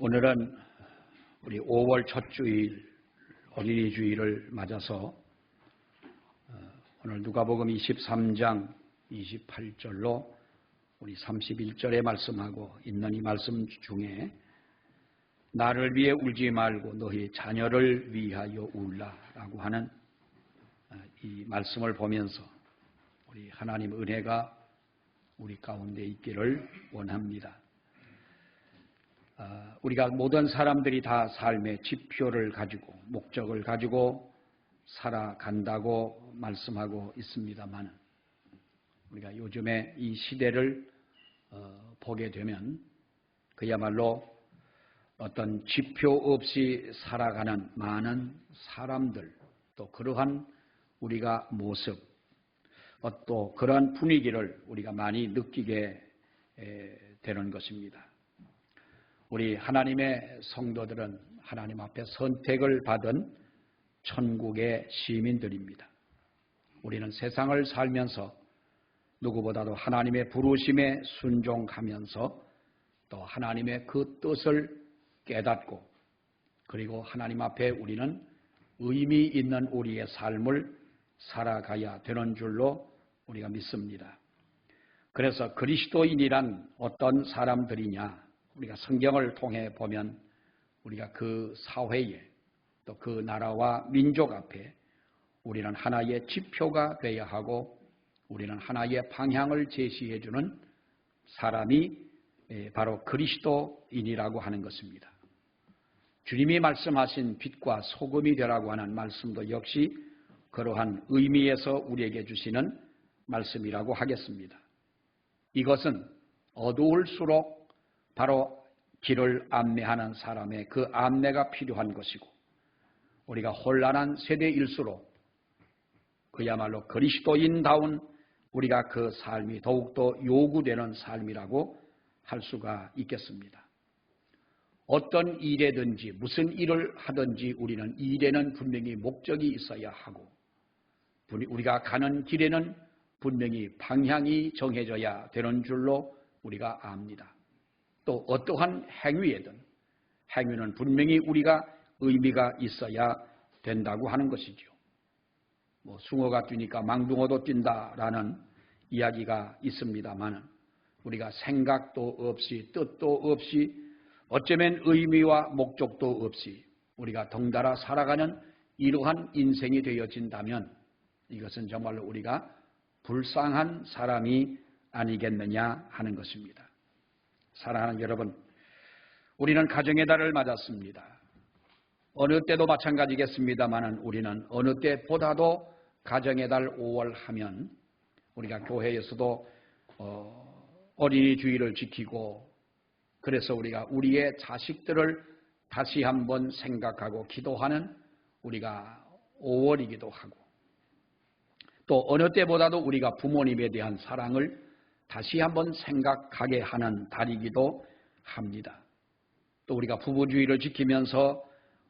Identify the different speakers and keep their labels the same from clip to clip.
Speaker 1: 오늘은 우리 5월 첫 주일 어린이 주일을 맞아서 오늘 누가복음 23장 28절로 우리 31절에 말씀하고 있는 이 말씀 중에 나를 위해 울지 말고 너희 자녀를 위하여 울라라고 하는 이 말씀을 보면서 우리 하나님 은혜가 우리 가운데 있기를 원합니다. 우리가 모든 사람들이 다 삶의 지표를 가지고 목적을 가지고 살아간다고 말씀하고 있습니다만 우리가 요즘에 이 시대를 보게 되면 그야말로 어떤 지표 없이 살아가는 많은 사람들, 또 그러한 우리가 모습, 또 그러한 분위기를 우리가 많이 느끼게 되는 것입니다. 우리 하나님의 성도들은 하나님 앞에 선택을 받은 천국의 시민들입니다. 우리는 세상을 살면서 누구보다도 하나님의 부르심에 순종하면서 또 하나님의 그 뜻을 깨닫고 그리고 하나님 앞에 우리는 의미 있는 우리의 삶을 살아가야 되는 줄로 우리가 믿습니다. 그래서 그리스도인이란 어떤 사람들이냐? 우리가 성경을 통해 보면 우리가 그 사회에 또 그 나라와 민족 앞에 우리는 하나의 지표가 되어야 하고 우리는 하나의 방향을 제시해 주는 사람이 바로 그리스도인이라고 하는 것입니다. 주님이 말씀하신 빛과 소금이 되라고 하는 말씀도 역시 그러한 의미에서 우리에게 주시는 말씀이라고 하겠습니다. 이것은 어두울수록 바로 길을 안내하는 사람의 그 안내가 필요한 것이고 우리가 혼란한 세대일수록 그야말로 그리스도인다운 우리가 그 삶이 더욱더 요구되는 삶이라고 할 수가 있겠습니다. 어떤 일에든지 무슨 일을 하든지 우리는 일에는 분명히 목적이 있어야 하고 우리가 가는 길에는 분명히 방향이 정해져야 되는 줄로 우리가 압니다. 또 어떠한 행위에든 행위는 분명히 우리가 의미가 있어야 된다고 하는 것이죠. 숭어가 뛰니까 망둥어도 뛴다라는 이야기가 있습니다만 우리가 생각도 없이 뜻도 없이 어쩌면 의미와 목적도 없이 우리가 덩달아 살아가는 이러한 인생이 되어진다면 이것은 정말로 우리가 불쌍한 사람이 아니겠느냐 하는 것입니다. 사랑하는 여러분, 우리는 가정의 달을 맞았습니다. 어느 때도 마찬가지겠습니다만 우리는 어느 때보다도 가정의 달 5월 하면 우리가 교회에서도 어린이 주일을 지키고 그래서 우리가 우리의 자식들을 다시 한번 생각하고 기도하는 우리가 5월이기도 하고 또 어느 때보다도 우리가 부모님에 대한 사랑을 다시 한번 생각하게 하는 달이기도 합니다. 또 우리가 부부주의를 지키면서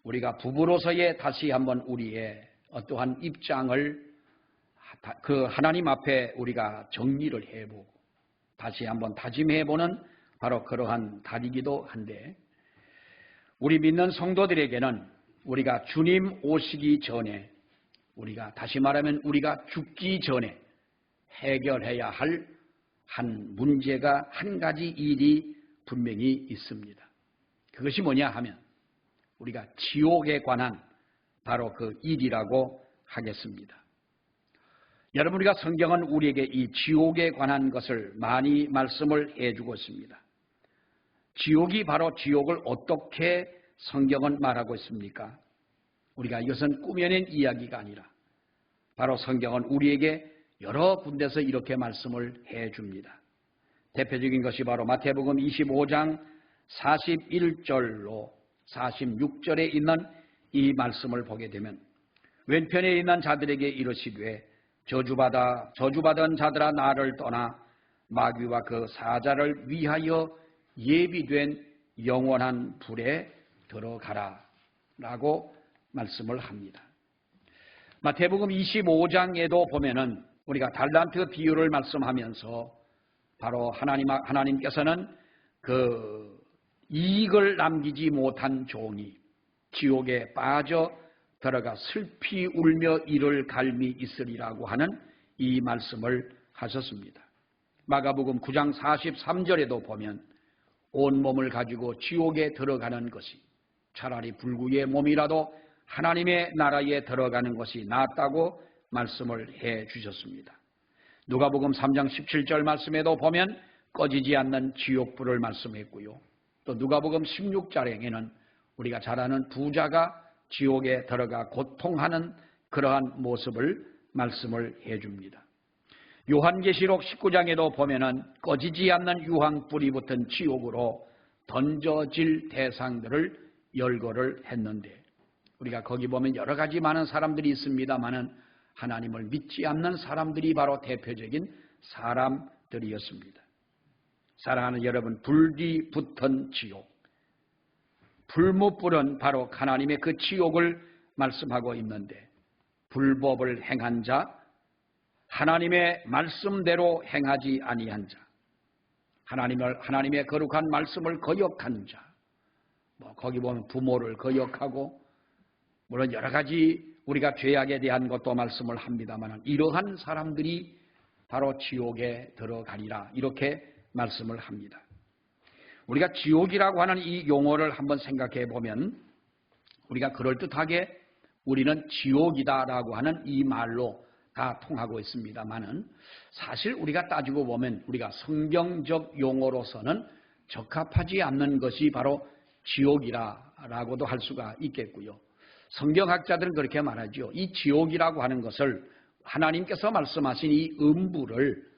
Speaker 1: 우리가 부부로서의 다시 한번 우리의 어떠한 입장을 그 하나님 앞에 우리가 정리를 해보고 다시 한번 다짐해보는 바로 그러한 달이기도 한데 우리 믿는 성도들에게는 우리가 주님 오시기 전에 우리가 다시 말하면 우리가 죽기 전에 해결해야 할 한 문제가 한 가지 일이 분명히 있습니다. 그것이 뭐냐 하면 우리가 지옥에 관한 바로 그 일이라고 하겠습니다. 여러분 우리가 성경은 우리에게 이 지옥에 관한 것을 많이 말씀을 해주고 있습니다. 지옥이 바로 지옥을 어떻게 성경은 말하고 있습니까? 우리가 이것은 꾸며낸 이야기가 아니라 바로 성경은 우리에게 여러 군데서 이렇게 말씀을 해줍니다. 대표적인 것이 바로 마태복음 25장 41절로 46절에 있는 이 말씀을 보게 되면 왼편에 있는 자들에게 이르시되 저주받은 자들아 나를 떠나 마귀와 그 사자를 위하여 예비된 영원한 불에 들어가라 라고 말씀을 합니다. 마태복음 25장에도 보면은 우리가 달란트 비유를 말씀하면서 바로 하나님께서는 그 이익을 남기지 못한 종이 지옥에 빠져 들어가 슬피 울며 이를 갈미 있으리라고 하는 이 말씀을 하셨습니다. 마가복음 9장 43절에도 보면 온몸을 가지고 지옥에 들어가는 것이 차라리 불구의 몸이라도 하나님의 나라에 들어가는 것이 낫다고 말씀을 해 주셨습니다. 누가복음 3장 17절 말씀에도 보면 꺼지지 않는 지옥불을 말씀했고요. 또 누가복음 16장에는 우리가 잘 아는 부자가 지옥에 들어가 고통하는 그러한 모습을 말씀을 해줍니다. 요한계시록 19장에도 보면은 꺼지지 않는 유황불이 붙은 지옥으로 던져질 대상들을 열거를 했는데 우리가 거기 보면 여러 가지 많은 사람들이 있습니다만은 하나님을 믿지 않는 사람들이 바로 대표적인 사람들이었습니다. 사랑하는 여러분, 불이 붙은 지옥, 불무불은 바로 하나님의 그 지옥을 말씀하고 있는데 불법을 행한 자, 하나님의 말씀대로 행하지 아니한 자, 하나님의 거룩한 말씀을 거역한 자, 거기 보면 부모를 거역하고 물론 여러 가지 우리가 죄악에 대한 것도 말씀을 합니다만 이러한 사람들이 바로 지옥에 들어가리라 이렇게 말씀을 합니다. 우리가 지옥이라고 하는 이 용어를 한번 생각해 보면 우리가 그럴듯하게 우리는 지옥이다라고 하는 이 말로 다 통하고 있습니다만은 사실 우리가 따지고 보면 우리가 성경적 용어로서는 적합하지 않는 것이 바로 지옥이라고도 할 수가 있겠고요. 성경학자들은 그렇게 말하죠. 이 지옥이라고 하는 것을 하나님께서 말씀하신 이 음부를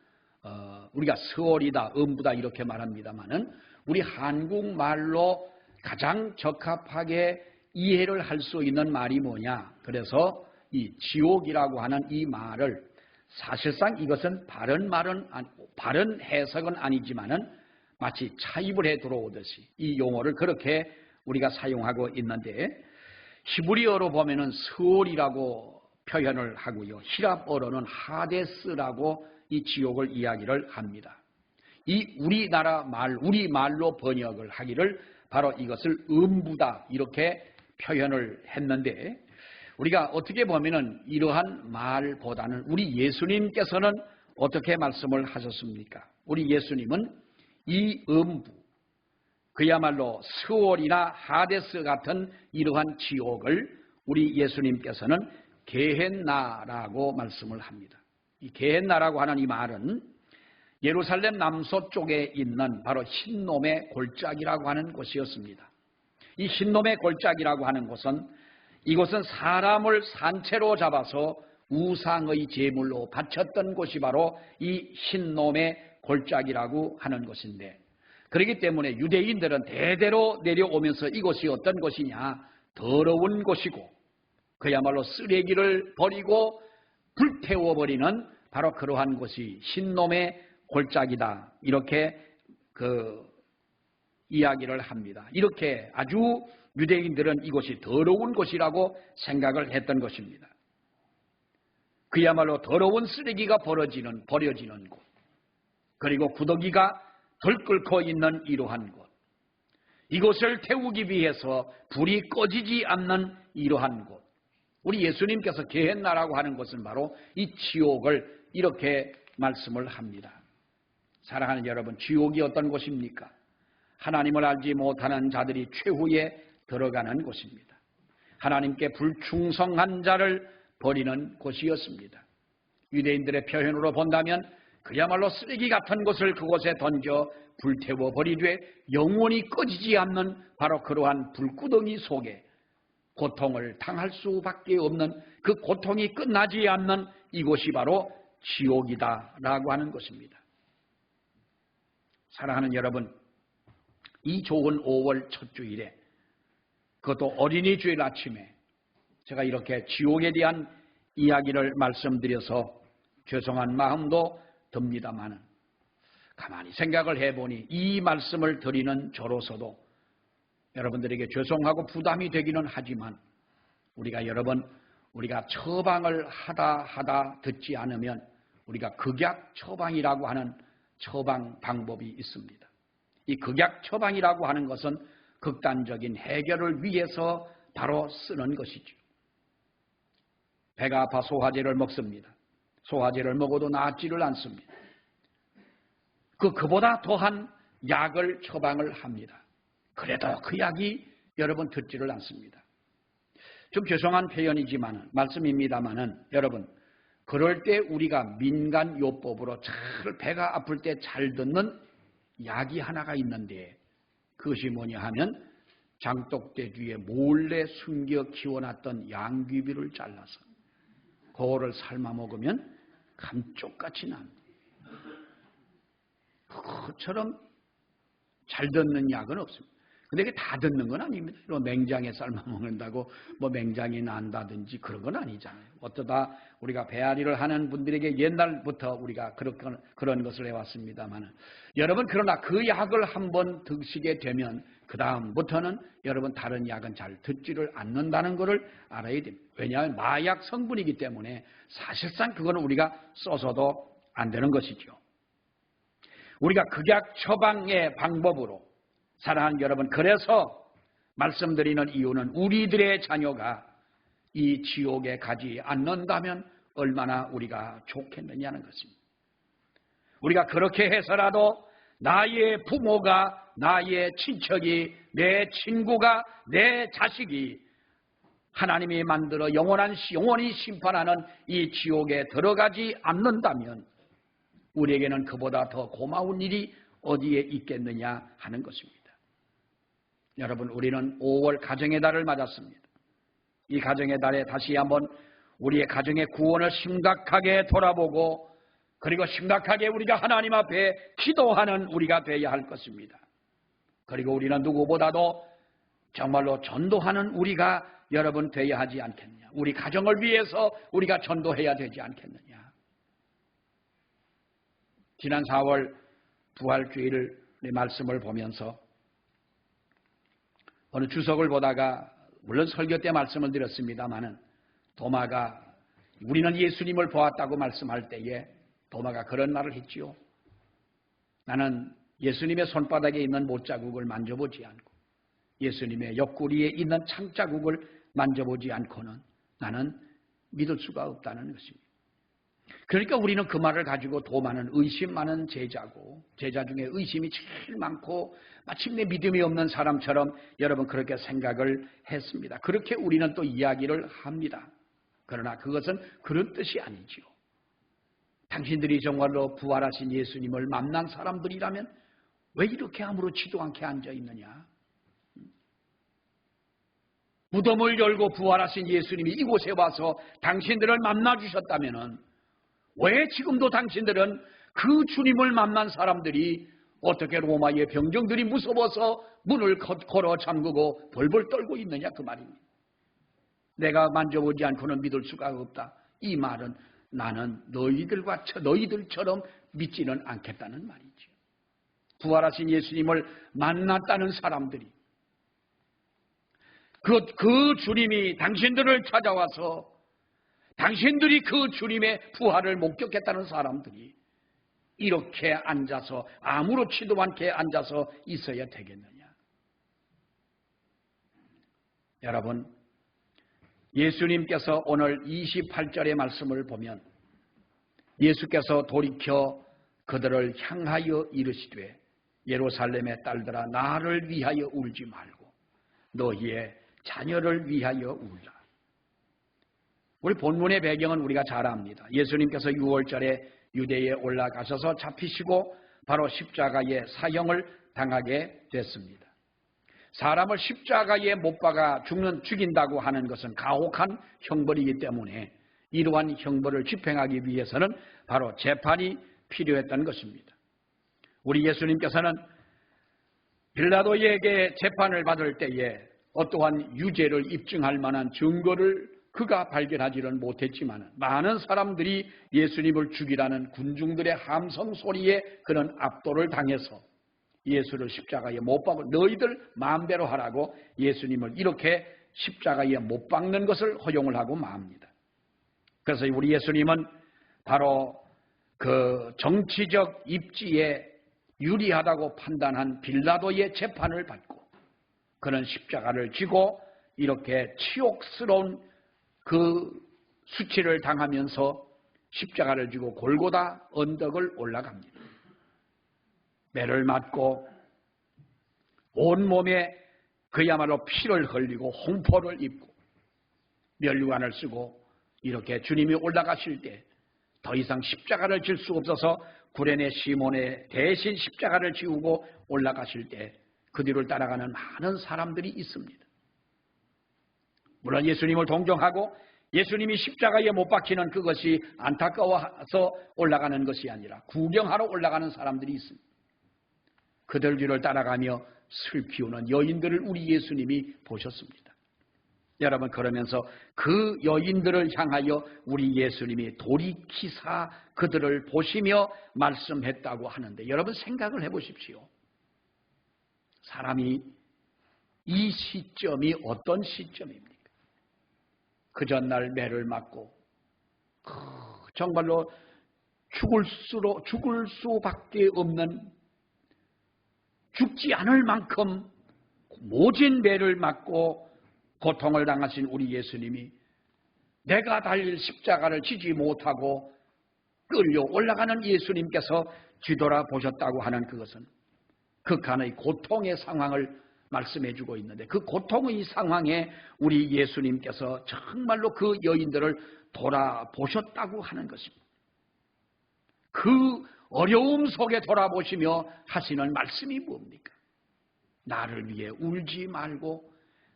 Speaker 1: 우리가 스월이다, 음부다 이렇게 말합니다만은 우리 한국말로 가장 적합하게 이해를 할 수 있는 말이 뭐냐? 그래서 이 지옥이라고 하는 이 말을 사실상 이것은 바른 해석은 아니지만은 마치 차입을 해 들어오듯이 이 용어를 그렇게 우리가 사용하고 있는데 히브리어로 보면은 스월이라고 표현을 하고요. 히랍어로는 하데스라고 이 지옥을 이야기를 합니다. 이 우리나라 말, 우리 말로 번역을 하기를 바로 이것을 음부다 이렇게 표현을 했는데 우리가 어떻게 보면은 이러한 말보다는 우리 예수님께서는 어떻게 말씀을 하셨습니까? 우리 예수님은 이 음부, 그야말로 스월이나 하데스 같은 이러한 지옥을 우리 예수님께서는 게헨나라고 말씀을 합니다. 이 게헨나라고 하는 이 말은 예루살렘 남서쪽에 있는 바로 흰놈의 골짜기라고 하는 곳이었습니다. 이 흰놈의 골짜기라고 하는 곳은 이곳은 사람을 산채로 잡아서 우상의 제물로 바쳤던 곳이 바로 이 흰놈의 골짜기라고 하는 것인데 그렇기 때문에 유대인들은 대대로 내려오면서 이곳이 어떤 곳이냐? 더러운 곳이고 그야말로 쓰레기를 버리고 불태워버리는 바로 그러한 곳이 흰놈의 골짜기다 이렇게 이야기를 합니다. 이렇게 아주 유대인들은 이곳이 더러운 곳이라고 생각을 했던 것입니다. 그야말로 더러운 쓰레기가 버려지는 곳, 그리고 구더기가 들끓고 있는 이러한 곳, 이곳을 태우기 위해서 불이 꺼지지 않는 이러한 곳, 우리 예수님께서 게헨나라고 하는 것은 바로 이 지옥을 이렇게 말씀을 합니다. 사랑하는 여러분, 지옥이 어떤 곳입니까? 하나님을 알지 못하는 자들이 최후에 들어가는 곳입니다. 하나님께 불충성한 자를 버리는 곳이었습니다. 유대인들의 표현으로 본다면 그야말로 쓰레기 같은 것을 그곳에 던져 불태워 버리되 영원히 꺼지지 않는 바로 그러한 불구덩이 속에 고통을 당할 수밖에 없는 그 고통이 끝나지 않는 이곳이 바로 지옥이다라고 하는 것입니다. 사랑하는 여러분, 이 좋은 5월 첫 주일에 그것도 어린이 주일 아침에 제가 이렇게 지옥에 대한 이야기를 말씀드려서 죄송한 마음도 듭니다만 가만히 생각을 해보니 이 말씀을 드리는 저로서도 여러분들에게 죄송하고 부담이 되기는 하지만 우리가 처방을 하다 듣지 않으면 우리가 극약 처방이라고 하는 처방 방법이 있습니다. 이 극약 처방이라고 하는 것은 극단적인 해결을 위해서 바로 쓰는 것이죠. 배가 아파 소화제를 먹습니다. 소화제를 먹어도 나았지를 않습니다. 그보다 더한 약을 처방을 합니다. 그래도 그 약이 여러분 듣지를 않습니다. 좀 죄송한 표현이지만 말씀입니다마는 여러분, 그럴 때 우리가 민간요법으로 잘 배가 아플 때 잘 듣는 약이 하나가 있는데, 그것이 뭐냐 하면 장독대 뒤에 몰래 숨겨 키워놨던 양귀비를 잘라서 그거를 삶아 먹으면 감쪽같이 납니다. 그것처럼 잘 듣는 약은 없습니다. 근데 이게 다 듣는 건 아닙니다. 맹장에 삶아 먹는다고 뭐 맹장이 난다든지 그런 건 아니잖아요. 어쩌다 우리가 배앓이를 하는 분들에게 옛날부터 우리가 그런 것을 해왔습니다만, 여러분, 그러나 그 약을 한번 드시게 되면 그 다음부터는 여러분 다른 약은 잘 듣지를 않는다는 것을 알아야 됩니다. 왜냐하면 마약 성분이기 때문에 사실상 그거는 우리가 써서도 안 되는 것이죠. 우리가 극약 처방의 방법으로, 사랑하는 여러분, 그래서 말씀드리는 이유는 우리들의 자녀가 이 지옥에 가지 않는다면 얼마나 우리가 좋겠느냐는 것입니다. 우리가 그렇게 해서라도 나의 부모가, 나의 친척이, 내 친구가, 내 자식이 하나님이 만들어 영원히 심판하는 이 지옥에 들어가지 않는다면 우리에게는 그보다 더 고마운 일이 어디에 있겠느냐 하는 것입니다. 여러분, 우리는 5월 가정의 달을 맞았습니다. 이 가정의 달에 다시 한번 우리의 가정의 구원을 심각하게 돌아보고, 그리고 심각하게 우리가 하나님 앞에 기도하는 우리가 되어야 할 것입니다. 그리고 우리는 누구보다도 정말로 전도하는 우리가 여러분 되어야 하지 않겠느냐. 우리 가정을 위해서 우리가 전도해야 되지 않겠느냐. 지난 4월 부활주일의 말씀을 보면서 어느 주석을 보다가, 물론 설교 때 말씀을 드렸습니다마는, 도마가 우리는 예수님을 보았다고 말씀할 때에 도마가 그런 말을 했지요. 나는 예수님의 손바닥에 있는 못자국을 만져보지 않고 예수님의 옆구리에 있는 창자국을 만져보지 않고는 나는 믿을 수가 없다는 것입니다. 그러니까 우리는 그 말을 가지고 도마는 의심 많은 제자고, 제자 중에 의심이 제일 많고 마침내 믿음이 없는 사람처럼 여러분 그렇게 생각을 했습니다. 그렇게 우리는 또 이야기를 합니다. 그러나 그것은 그런 뜻이 아니지요. 당신들이 정말로 부활하신 예수님을 만난 사람들이라면 왜 이렇게 아무렇지도 않게 앉아있느냐. 무덤을 열고 부활하신 예수님이 이곳에 와서 당신들을 만나주셨다면 왜 지금도 당신들은 그 주님을 만난 사람들이 어떻게 로마의 병정들이 무서워서 문을 걸어 잠그고 벌벌 떨고 있느냐, 그 말입니다. 내가 만져보지 않고는 믿을 수가 없다. 이 말은 나는 너희들처럼 믿지는 않겠다는 말이죠. 부활하신 예수님을 만났다는 사람들이, 그 주님이 당신들을 찾아와서 당신들이 그 주님의 부활을 목격했다는 사람들이 이렇게 앉아서 아무렇지도 않게 앉아서 있어야 되겠느냐. 여러분, 예수님께서 오늘 28절의 말씀을 보면 예수께서 돌이켜 그들을 향하여 이르시되 예루살렘의 딸들아, 나를 위하여 울지 말고 너희의 자녀를 위하여 울라. 우리 본문의 배경은 우리가 잘 압니다. 예수님께서 6월절에 유대에 올라가셔서 잡히시고 바로 십자가의 사형을 당하게 됐습니다. 사람을 십자가에 못 박아 죽인다고 하는 것은 가혹한 형벌이기 때문에 이러한 형벌을 집행하기 위해서는 바로 재판이 필요했던 것입니다. 우리 예수님께서는 빌라도에게 재판을 받을 때에 어떠한 유죄를 입증할 만한 증거를 그가 발견하지는 못했지만 많은 사람들이 예수님을 죽이라는 군중들의 함성 소리에 그런 압도를 당해서 예수를 십자가에 못 박고 너희들 마음대로 하라고 예수님을 이렇게 십자가에 못 박는 것을 허용을 하고 맙니다. 그래서 우리 예수님은 바로 그 정치적 입지에 유리하다고 판단한 빌라도의 재판을 받고 그는 십자가를 지고 이렇게 치욕스러운 그 수치를 당하면서 십자가를 지고 골고다 언덕을 올라갑니다. 매를 맞고 온몸에 그야말로 피를 흘리고 홍포를 입고 면류관을 쓰고 이렇게 주님이 올라가실 때 더 이상 십자가를 질 수 없어서 구레네 시몬의 대신 십자가를 지우고 올라가실 때 그 뒤를 따라가는 많은 사람들이 있습니다. 물론 예수님을 동정하고 예수님이 십자가에 못 박히는 그것이 안타까워서 올라가는 것이 아니라 구경하러 올라가는 사람들이 있습니다. 그들 뒤를 따라가며 슬피 우는 여인들을 우리 예수님이 보셨습니다. 여러분, 그러면서 그 여인들을 향하여 우리 예수님이 돌이키사 그들을 보시며 말씀했다고 하는데, 여러분 생각을 해보십시오. 사람이 이 시점이 어떤 시점입니까? 그 전날 매를 맞고 정말로 죽을 수밖에 없는, 죽지 않을 만큼 모진 매를 맞고 고통을 당하신 우리 예수님이 내가 달릴 십자가를 지지 못하고 끌려 올라가는 예수님께서 뒤돌아보셨다고 하는 그것은 극한의 고통의 상황을 말씀해 주고 있는데, 그 고통의 상황에 우리 예수님께서 정말로 그 여인들을 돌아보셨다고 하는 것입니다. 그 어려움 속에 돌아보시며 하시는 말씀이 뭡니까? 나를 위해 울지 말고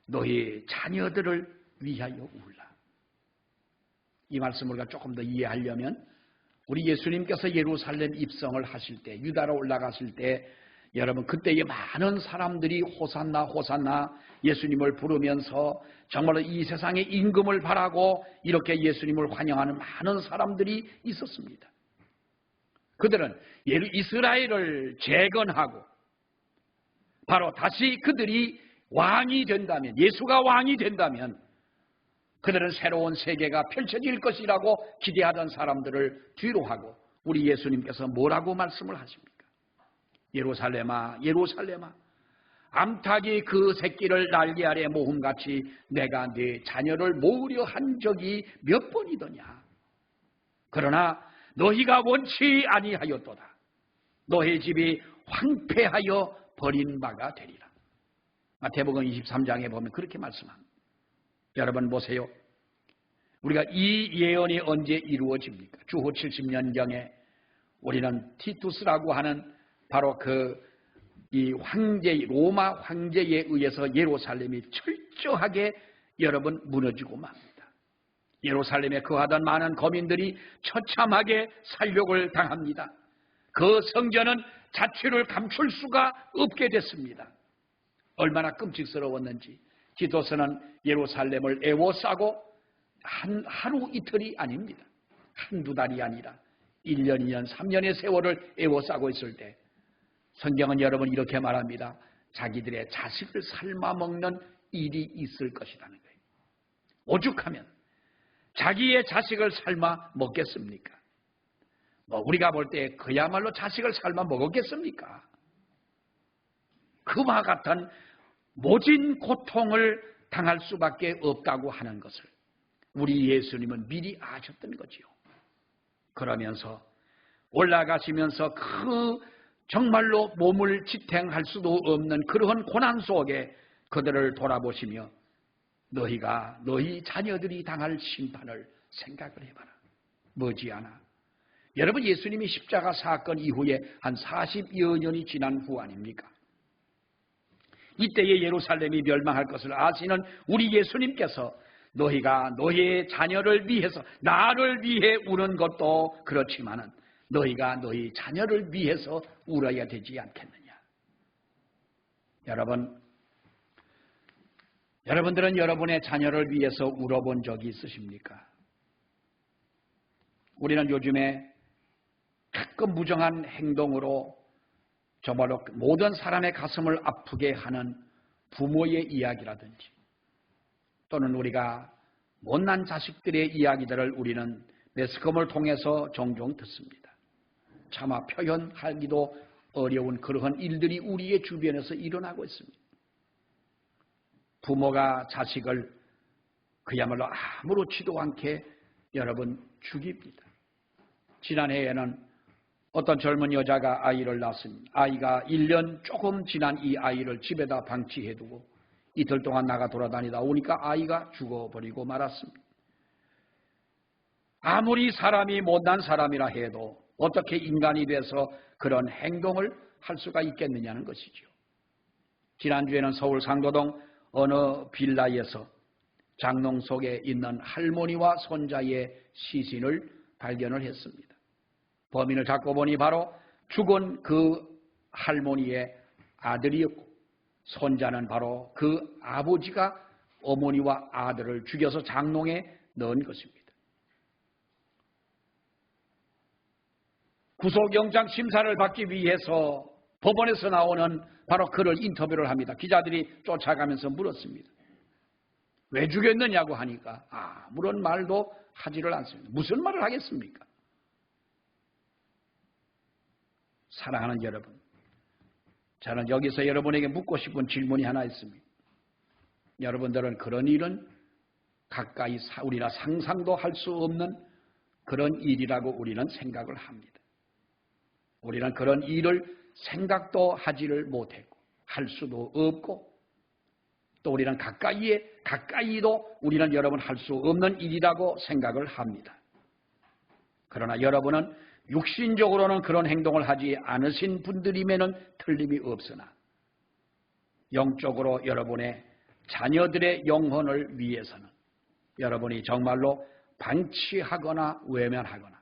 Speaker 1: 너희 자녀들을 위하여 울라. 이 말씀을 우리가 조금 더 이해하려면 우리 예수님께서 예루살렘 입성을 하실 때, 유다로 올라가실 때, 여러분 그때의 많은 사람들이 호산나 호산나 예수님을 부르면서 정말로 이 세상의 임금을 바라고 이렇게 예수님을 환영하는 많은 사람들이 있었습니다. 그들은 이스라엘을 재건하고 바로 다시 그들이 왕이 된다면, 예수가 왕이 된다면 그들은 새로운 세계가 펼쳐질 것이라고 기대하던 사람들을 뒤로하고 우리 예수님께서 뭐라고 말씀을 하십니까? 예루살렘아, 예루살렘아, 암탉이 그 새끼를 날개 아래 모음같이 내가 네 자녀를 모으려 한 적이 몇 번이더냐. 그러나 너희가 원치 아니하였도다. 너희 집이 황폐하여 버린 바가 되리라. 마태복음 23장에 보면 그렇게 말씀합니다. 여러분 보세요. 우리가 이 예언이 언제 이루어집니까? 주후 70년경에 우리는 티투스라고 하는 바로 이 로마 황제에 의해서 예루살렘이 철저하게 여러분 무너지고 맙니다. 예루살렘에 거하던 많은 거민들이 처참하게 살육을 당합니다. 그 성전은 자취를 감출 수가 없게 됐습니다. 얼마나 끔찍스러웠는지 디도스는 예루살렘을 에워싸고 하루 이틀이 아닙니다. 한두 달이 아니라 1년, 2년, 3년의 세월을 에워싸고 있을 때 성경은 여러분 이렇게 말합니다. 자기들의 자식을 삶아먹는 일이 있을 것이라는 거예요. 오죽하면 자기의 자식을 삶아 먹겠습니까? 우리가 볼 때 그야말로 자식을 삶아 먹었겠습니까? 그와 같은 모진 고통을 당할 수밖에 없다고 하는 것을 우리 예수님은 미리 아셨던 거지요. 그러면서 올라가시면서 그 정말로 몸을 지탱할 수도 없는 그러한 고난 속에 그들을 돌아보시며 너희가 너희 자녀들이 당할 심판을 생각을 해봐라. 머지않아. 여러분 예수님이 십자가 사건 이후에 한 40여 년이 지난 후 아닙니까? 이때에 예루살렘이 멸망할 것을 아시는 우리 예수님께서 너희가 너희의 자녀를 위해서 나를 위해 우는 것도 그렇지만은 너희가 너희 자녀를 위해서 울어야 되지 않겠느냐. 여러분들은 여러분의 자녀를 위해서 울어본 적이 있으십니까? 우리는 요즘에 가끔 무정한 행동으로 정말로 모든 사람의 가슴을 아프게 하는 부모의 이야기라든지 또는 우리가 못난 자식들의 이야기들을 우리는 매스컴을 통해서 종종 듣습니다. 차마 표현하기도 어려운 그러한 일들이 우리의 주변에서 일어나고 있습니다. 부모가 자식을 그야말로 아무렇지도 않게 여러분 죽입니다. 지난해에는 어떤 젊은 여자가 아이를 낳았습니다. 아이가 1년 조금 지난 이 아이를 집에다 방치해두고 이틀 동안 나가 돌아다니다 오니까 아이가 죽어버리고 말았습니다. 아무리 사람이 못난 사람이라 해도 어떻게 인간이 돼서 그런 행동을 할 수가 있겠느냐는 것이죠. 지난주에는 서울 상도동 어느 빌라에서 장롱 속에 있는 할머니와 손자의 시신을 발견을 했습니다. 범인을 잡고 보니 바로 죽은 그 할머니의 아들이었고 손자는 바로 그 아버지가 어머니와 아들을 죽여서 장롱에 넣은 것입니다. 구속영장 심사를 받기 위해서 법원에서 나오는 바로 그를 인터뷰를 합니다. 기자들이 쫓아가면서 물었습니다. 왜 죽였느냐고 하니까 아무런 말도 하지를 않습니다. 무슨 말을 하겠습니까? 사랑하는 여러분, 저는 여기서 여러분에게 묻고 싶은 질문이 하나 있습니다. 여러분들은 그런 일은 가까이 우리가 상상도 할 수 없는 그런 일이라고 우리는 생각을 합니다. 우리는 그런 일을 생각도 하지를 못했고 할 수도 없고 또 우리는 가까이도 우리는 여러분 할 수 없는 일이라고 생각을 합니다. 그러나 여러분은 육신적으로는 그런 행동을 하지 않으신 분들이면은 틀림이 없으나 영적으로 여러분의 자녀들의 영혼을 위해서는 여러분이 정말로 방치하거나 외면하거나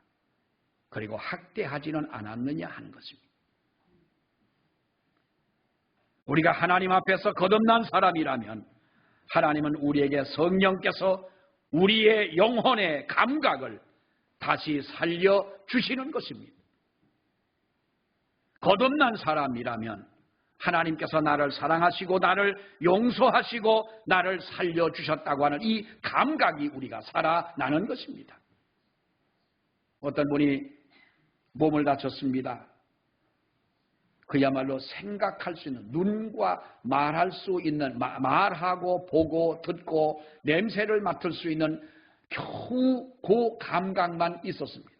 Speaker 1: 그리고 학대하지는 않았느냐 하는 것입니다. 우리가 하나님 앞에서 거듭난 사람이라면 하나님은 우리에게 성령께서 우리의 영혼의 감각을 다시 살려주시는 것입니다. 거듭난 사람이라면 하나님께서 나를 사랑하시고 나를 용서하시고 나를 살려주셨다고 하는 이 감각이 우리가 살아나는 것입니다. 어떤 분이 몸을 다쳤습니다. 그야말로 생각할 수 있는 눈과 말할 수 있는 말하고 보고 듣고 냄새를 맡을 수 있는 겨우 그 감각만 있었습니다.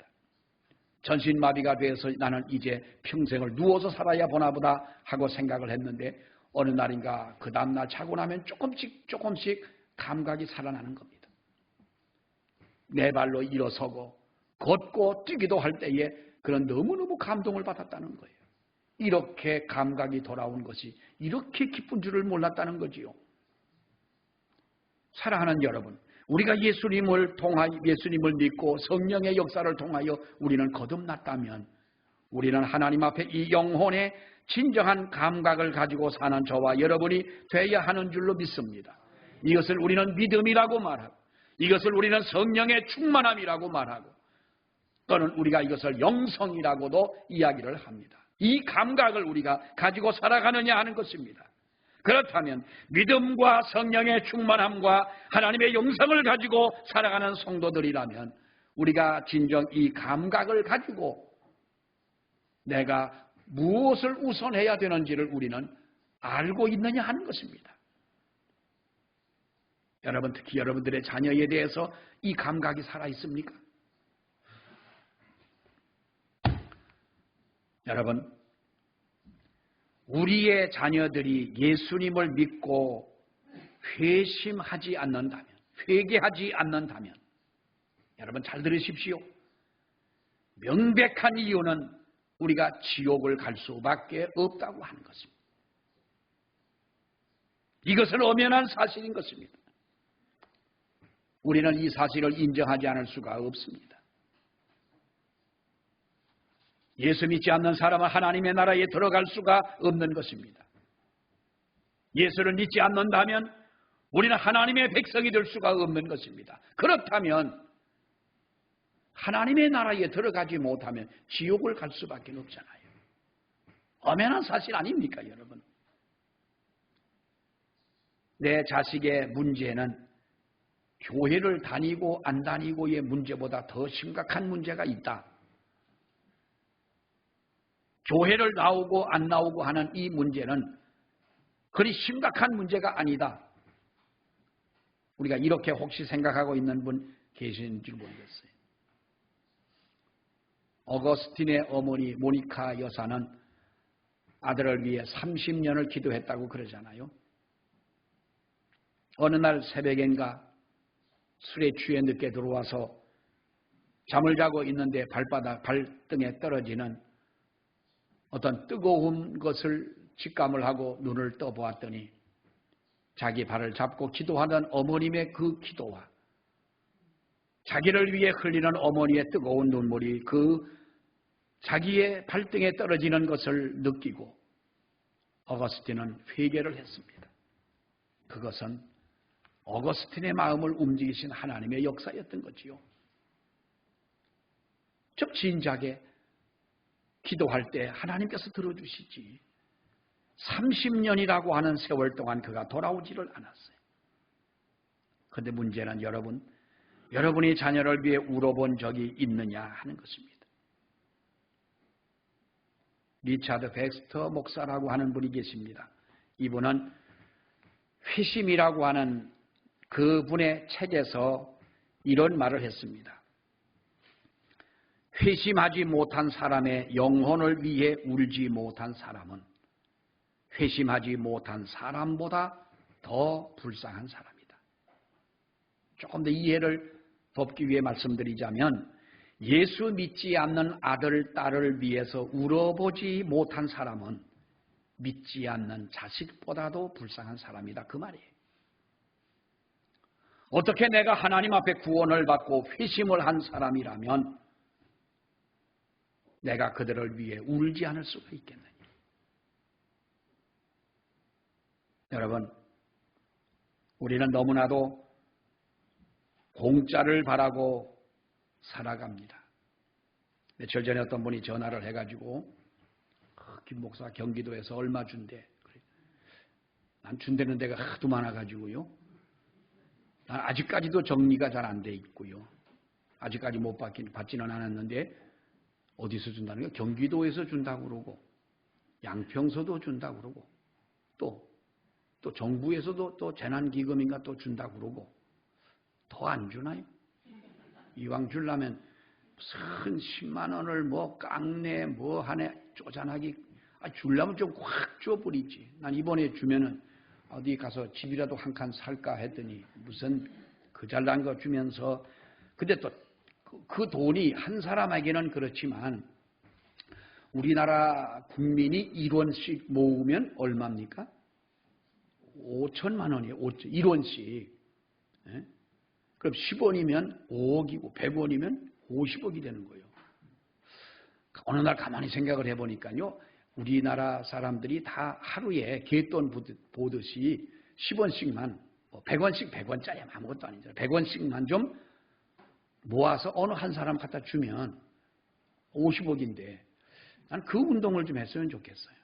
Speaker 1: 전신마비가 돼서 나는 이제 평생을 누워서 살아야 보나보다 하고 생각을 했는데 어느 날인가 그 다음날 자고 나면 조금씩 감각이 살아나는 겁니다. 내 발로 일어서고 걷고 뛰기도 할 때에 그런 너무너무 감동을 받았다는 거예요. 이렇게 감각이 돌아온 것이 이렇게 기쁜 줄을 몰랐다는 거지요. 사랑하는 여러분, 우리가 예수님을 믿고 성령의 역사를 통하여 우리는 거듭났다면 우리는 하나님 앞에 이 영혼의 진정한 감각을 가지고 사는 저와 여러분이 되어야 하는 줄로 믿습니다. 이것을 우리는 믿음이라고 말하고 이것을 우리는 성령의 충만함이라고 말하고 또는 우리가 이것을 영성이라고도 이야기를 합니다. 이 감각을 우리가 가지고 살아가느냐 하는 것입니다. 그렇다면 믿음과 성령의 충만함과 하나님의 영성을 가지고 살아가는 성도들이라면 우리가 진정 이 감각을 가지고 내가 무엇을 우선해야 되는지를 우리는 알고 있느냐 하는 것입니다. 여러분, 특히 여러분들의 자녀에 대해서 이 감각이 살아있습니까? 여러분, 우리의 자녀들이 예수님을 믿고 회심하지 않는다면, 회개하지 않는다면, 여러분 잘 들으십시오. 명백한 이유는 우리가 지옥을 갈 수밖에 없다고 하는 것입니다. 이것은 엄연한 사실인 것입니다. 우리는 이 사실을 인정하지 않을 수가 없습니다. 예수 믿지 않는 사람은 하나님의 나라에 들어갈 수가 없는 것입니다. 예수를 믿지 않는다면 우리는 하나님의 백성이 될 수가 없는 것입니다. 그렇다면 하나님의 나라에 들어가지 못하면 지옥을 갈 수밖에 없잖아요. 엄연한 사실 아닙니까, 여러분? 내 자식의 문제는 교회를 다니고 안 다니고의 문제보다 더 심각한 문제가 있다. 교회를 나오고 안 나오고 하는 이 문제는 그리 심각한 문제가 아니다. 우리가 이렇게 혹시 생각하고 있는 분 계시는지 모르겠어요. 어거스틴의 어머니 모니카 여사는 아들을 위해 30년을 기도했다고 그러잖아요. 어느 날 새벽엔가 술에 취해 늦게 들어와서 잠을 자고 있는데 발등에 떨어지는 어떤 뜨거운 것을 직감을 하고 눈을 떠보았더니 자기 발을 잡고 기도하던 어머님의 그 기도와 자기를 위해 흘리는 어머니의 뜨거운 눈물이 그 자기의 발등에 떨어지는 것을 느끼고 어거스틴은 회개를 했습니다. 그것은 어거스틴의 마음을 움직이신 하나님의 역사였던 거지요. 즉 진작에 기도할 때 하나님께서 들어주시지. 30년이라고 하는 세월 동안 그가 돌아오지를 않았어요. 그런데 문제는 여러분이 자녀를 위해 울어본 적이 있느냐 하는 것입니다. 리차드 백스터 목사라고 하는 분이 계십니다. 이분은 회심이라고 하는 그분의 책에서 이런 말을 했습니다. 회심하지 못한 사람의 영혼을 위해 울지 못한 사람은 회심하지 못한 사람보다 더 불쌍한 사람이다. 조금 더 이해를 돕기 위해 말씀드리자면 예수 믿지 않는 아들, 딸을 위해서 울어보지 못한 사람은 믿지 않는 자식보다도 불쌍한 사람이다. 그 말이에요. 어떻게 내가 하나님 앞에 구원을 받고 회심을 한 사람이라면 내가 그들을 위해 울지 않을 수가 있겠느냐. 여러분, 우리는 너무나도 공짜를 바라고 살아갑니다. 며칠 전에 어떤 분이 전화를 해가지고 김 목사 경기도에서 얼마 준대. 난 준대는 데가 하도 많아가지고요. 난 아직까지도 정리가 잘 안 돼 있고요. 아직까지 못 받지는 않았는데 어디서 준다는 거예요? 경기도에서 준다고 그러고 양평서도 준다고 그러고 또 정부에서도 또 재난기금인가 또 준다고 그러고 더 안 주나요? 이왕 주려면 무슨 10만 원을 뭐 깡내 뭐 하네 쪼잔하게 주려면 좀 확 줘버리지. 난 이번에 주면은 어디 가서 집이라도 한 칸 살까 했더니 무슨 그 잘난 거 주면서 근데 또 그 돈이 한 사람에게는 그렇지만 우리나라 국민이 1원씩 모으면 얼마입니까? 5천만 원이에요. 1원씩. 예? 그럼 10원이면 5억이고 100원이면 50억이 되는 거예요. 어느 날 가만히 생각을 해보니까요. 우리나라 사람들이 다 하루에 갯돈 보듯이 10원씩만 100원씩 100원짜리 아무것도 아니잖아요. 100원씩만 좀 모아서 어느 한 사람 갖다 주면 50억인데 난 그 운동을 좀 했으면 좋겠어요.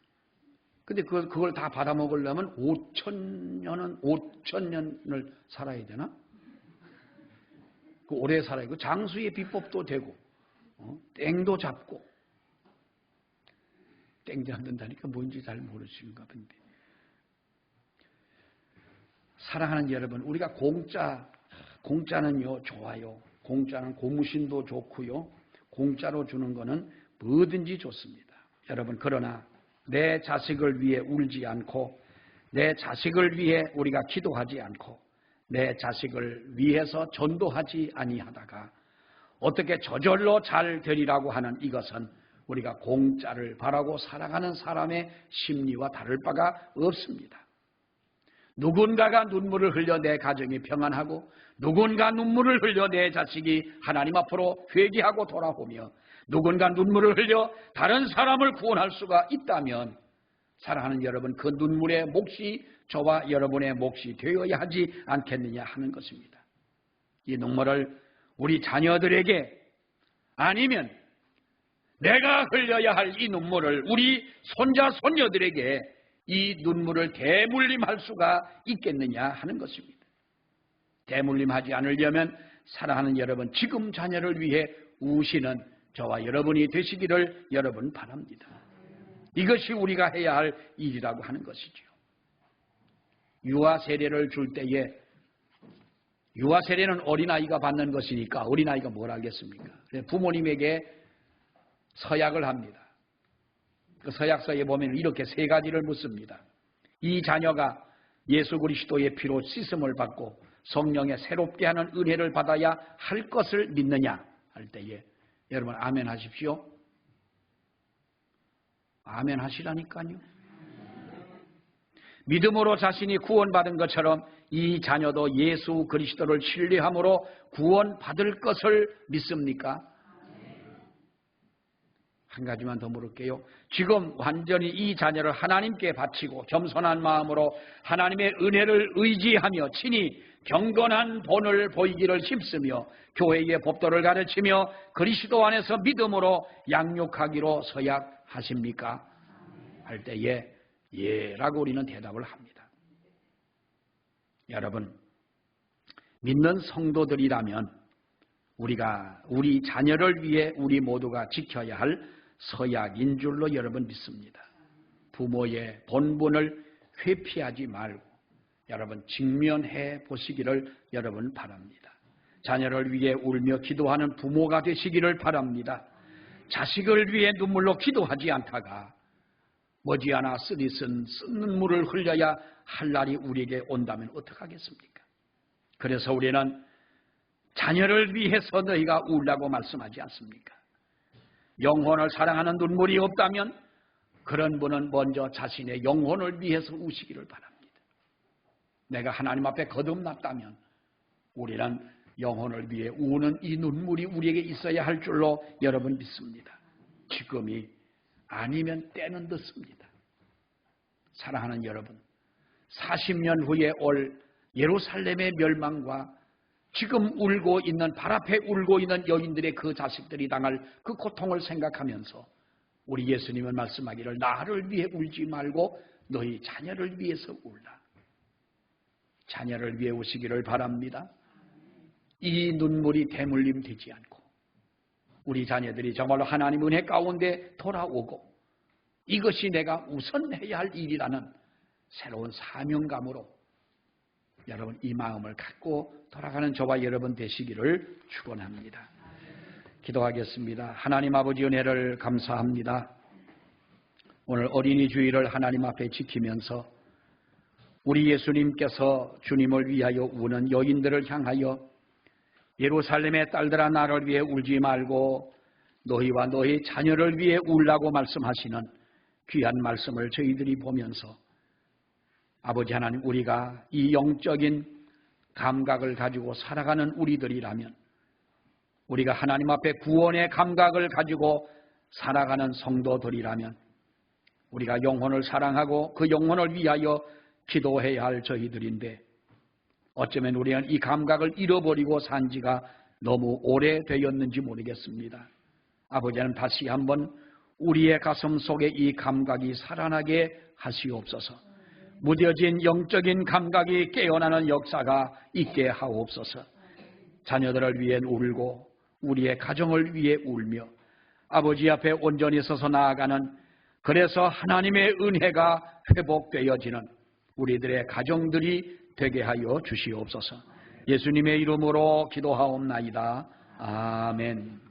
Speaker 1: 근데 그걸 다 받아 먹으려면 5천년을 살아야 되나? 그 오래 살아야 되고 장수의 비법도 되고 땡도 잡고 땡 잡는다니까 뭔지 잘 모르시는가 본데. 사랑하는 여러분, 우리가 공짜는요 좋아요. 공짜는 고무신도 좋고요. 공짜로 주는 거는 뭐든지 좋습니다. 여러분, 그러나 내 자식을 위해 울지 않고 내 자식을 위해 우리가 기도하지 않고 내 자식을 위해서 전도하지 아니하다가 어떻게 저절로 잘 되리라고 하는 이것은 우리가 공짜를 바라고 살아가는 사람의 심리와 다를 바가 없습니다. 누군가가 눈물을 흘려 내 가정이 평안하고 누군가 눈물을 흘려 내 자식이 하나님 앞으로 회개하고 돌아오며 누군가 눈물을 흘려 다른 사람을 구원할 수가 있다면 사랑하는 여러분, 그 눈물의 몫이 저와 여러분의 몫이 되어야 하지 않겠느냐 하는 것입니다. 이 눈물을 우리 자녀들에게 아니면 내가 흘려야 할 이 눈물을 우리 손자 손녀들에게 이 눈물을 대물림할 수가 있겠느냐 하는 것입니다. 대물림하지 않으려면 사랑하는 여러분, 지금 자녀를 위해 우시는 저와 여러분이 되시기를 여러분 바랍니다. 이것이 우리가 해야 할 일이라고 하는 것이죠. 유아 세례를 줄 때에 유아 세례는 어린아이가 받는 것이니까 어린아이가 뭘 알겠습니까? 부모님에게 서약을 합니다. 그 서약서에 보면 이렇게 세 가지를 묻습니다. 이 자녀가 예수 그리스도의 피로 씻음을 받고 성령의 새롭게 하는 은혜를 받아야 할 것을 믿느냐 할 때에 여러분 아멘 하십시오. 아멘 하시라니까요. 믿음으로 자신이 구원받은 것처럼 이 자녀도 예수 그리스도를 신뢰함으로 구원받을 것을 믿습니까? 한 가지만 더 물을게요. 지금 완전히 이 자녀를 하나님께 바치고 겸손한 마음으로 하나님의 은혜를 의지하며 친히 경건한 본을 보이기를 힘쓰며 교회의 법도를 가르치며 그리스도 안에서 믿음으로 양육하기로 서약하십니까? 할 때에 예라고 우리는 대답을 합니다. 여러분, 믿는 성도들이라면 우리가 우리 자녀를 위해 우리 모두가 지켜야 할 서약인 줄로 여러분 믿습니다. 부모의 본분을 회피하지 말고 여러분 직면해 보시기를 여러분 바랍니다. 자녀를 위해 울며 기도하는 부모가 되시기를 바랍니다. 자식을 위해 눈물로 기도하지 않다가 머지않아 쓴 눈물을 흘려야 할 날이 우리에게 온다면 어떡하겠습니까? 그래서 우리는 자녀를 위해서 너희가 울라고 말씀하지 않습니까? 영혼을 사랑하는 눈물이 없다면 그런 분은 먼저 자신의 영혼을 위해서 우시기를 바랍니다. 내가 하나님 앞에 거듭났다면 우리는 영혼을 위해 우는 이 눈물이 우리에게 있어야 할 줄로 여러분 믿습니다. 지금이 아니면 때는 늦습니다. 사랑하는 여러분, 40년 후에 올 예루살렘의 멸망과 지금 울고 있는 발 앞에 울고 있는 여인들의 그 자식들이 당할 그 고통을 생각하면서 우리 예수님은 말씀하기를 나를 위해 울지 말고 너희 자녀를 위해서 울라. 자녀를 위해 우시기를 바랍니다. 이 눈물이 대물림 되지 않고 우리 자녀들이 정말로 하나님 은혜 가운데 돌아오고 이것이 내가 우선 해야 할 일이라는 새로운 사명감으로 여러분 이 마음을 갖고 돌아가는 저와 여러분 되시기를 축원합니다. 기도하겠습니다. 하나님 아버지 은혜를 감사합니다. 오늘 어린이 주일을 하나님 앞에 지키면서 우리 예수님께서 주님을 위하여 우는 여인들을 향하여 예루살렘의 딸들아 나를 위해 울지 말고 너희와 너희 자녀를 위해 울라고 말씀하시는 귀한 말씀을 저희들이 보면서 아버지 하나님 우리가 이 영적인 감각을 가지고 살아가는 우리들이라면 우리가 하나님 앞에 구원의 감각을 가지고 살아가는 성도들이라면 우리가 영혼을 사랑하고 그 영혼을 위하여 기도해야 할 저희들인데 어쩌면 우리는 이 감각을 잃어버리고 산 지가 너무 오래되었는지 모르겠습니다. 아버지는 다시 한번 우리의 가슴 속에 이 감각이 살아나게 하시옵소서. 무뎌진 영적인 감각이 깨어나는 역사가 있게 하옵소서. 자녀들을 위해 울고 우리의 가정을 위해 울며 아버지 앞에 온전히 서서 나아가는 그래서 하나님의 은혜가 회복되어지는 우리들의 가정들이 되게 하여 주시옵소서. 예수님의 이름으로 기도하옵나이다. 아멘.